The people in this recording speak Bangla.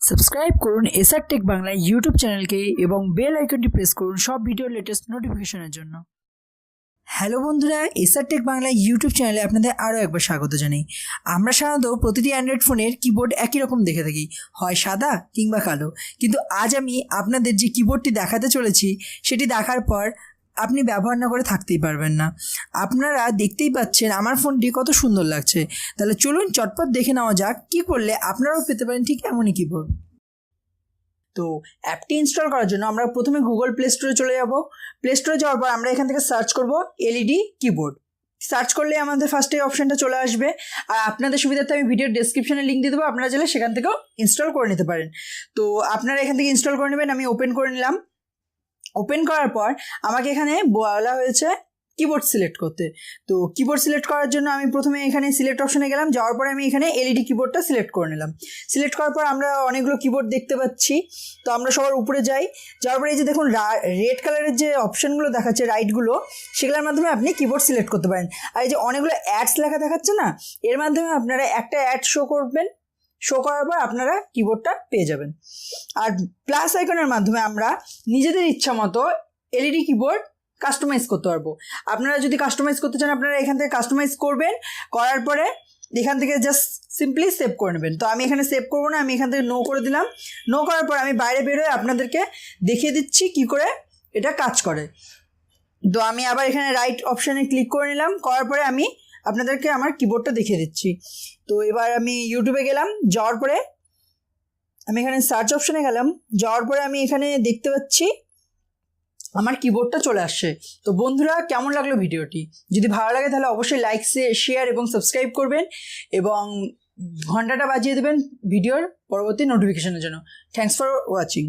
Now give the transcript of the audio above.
সাবস্ক্রাইব করুন এসআর টেক বাংলা ইউটিউব চ্যানেলকে এবং বেল আইকনটি প্রেস করুন সব ভিডিওর লেটেস্ট নোটিফিকেশনের জন্য। হ্যালো বন্ধুরা, এসআর টেক বাংলা ইউটিউব চ্যানেলে আপনাদের আরও একবার স্বাগত জানাই। আমরা সাধারণত প্রতিটি অ্যান্ড্রয়েড ফোনের কিবোর্ড একই রকম দেখে থাকি, হয় সাদা কিংবা কালো। কিন্তু আজ আমি আপনাদের যে কিবোর্ডটি দেখাতে চলেছি সেটি দেখার পর আপনি ব্যবহার না করে থাকতেই পারবেন না। আপনারা দেখতেই পাচ্ছেন আমার ফোনটি কত সুন্দর লাগছে। তাহলে চলুন চটপট দেখে নেওয়া যাক কী করলে আপনারাও পেতে পারেন ঠিক এমনই কিবোর্ড। তো অ্যাপটি ইনস্টল করার জন্য আমরা প্রথমে গুগল প্লে স্টোরে চলে যাব। প্লে স্টোরে যাওয়ার পর আমরা এখান থেকে সার্চ করব এলইডি কিবোর্ড। সার্চ করলে আমাদের ফার্স্টে অপশানটা চলে আসবে। আর আপনাদের সুবিধার্থে আমি ভিডিওর ডেসক্রিপশনে লিঙ্ক দিয়ে দেবো, আপনারা চাইলে সেখান থেকেও ইনস্টল করে নিতে পারেন। তো আপনারা এখান থেকে ইনস্টল করে নেবেন। আমি ওপেন করে নিলাম। ওপেন করার পর আমাকে এখানে বলা হয়েছে কিবোর্ড সিলেক্ট করতে। তো কিবোর্ড সিলেক্ট করার জন্য আমি প্রথমে এখানে সিলেক্ট অপশনে গেলাম। যাওয়ার পরে আমি এখানে এলইডি কিবোর্ডটা সিলেক্ট করে নিলাম। সিলেক্ট করার পর আমরা অনেকগুলো কিবোর্ড দেখতে পাচ্ছি। তো আমরা সবার উপরে যাই। যাওয়ার পরে এই যে দেখুন রেড কালারের যে অপশানগুলো দেখাচ্ছে রাইটগুলো, সেগুলোর মাধ্যমে আপনি কিবোর্ড সিলেক্ট করতে পারেন। আর এই যে অনেকগুলো অ্যাডস লেখা দেখাচ্ছে না, এর মাধ্যমে আপনারা একটা অ্যাড শো করবেন। শো করার পর আপনারা কিবোর্ডটা পেয়ে যাবেন। আর প্লাস আইকনের মাধ্যমে আমরা নিজেদের ইচ্ছা মতো এলইডি কিবোর্ড কাস্টমাইজ করতে পারবো। আপনারা যদি কাস্টমাইজ করতে চান আপনারা এখান থেকে কাস্টমাইজ করবেন। করার পরে এখান থেকে জাস্ট সিম্পলি সেভ করে নেবেন। তো আমি এখানে সেভ করবো না, আমি এখান থেকে নো করে দিলাম। নো করার পর আমি বাইরে বেরোয় আপনাদেরকে দেখিয়ে দিচ্ছি কি করে এটা কাজ করে। তো আমি আবার এখানে রাইট অপশানে ক্লিক করে নিলাম। করার পরে আমি আপনাদেরকে আমার কিবোর্ডটা দেখিয়ে দিচ্ছি। তো এবার আমি ইউটিউবে গেলাম। যাওয়ার পরে আমি এখানে সার্চ অপশানে গেলাম। যাওয়ার পরে আমি এখানে দেখতে পাচ্ছি আমার কিবোর্ডটা চলে আসছে। তো বন্ধুরা, কেমন লাগলো ভিডিওটি? যদি ভালো লাগে তাহলে অবশ্যই লাইক শেয়ার এবং সাবস্ক্রাইব করবেন এবং ঘন্টাটা বাজিয়ে দেবেন ভিডিওর পরবর্তী নোটিফিকেশনের জন্য। Thanks for watching.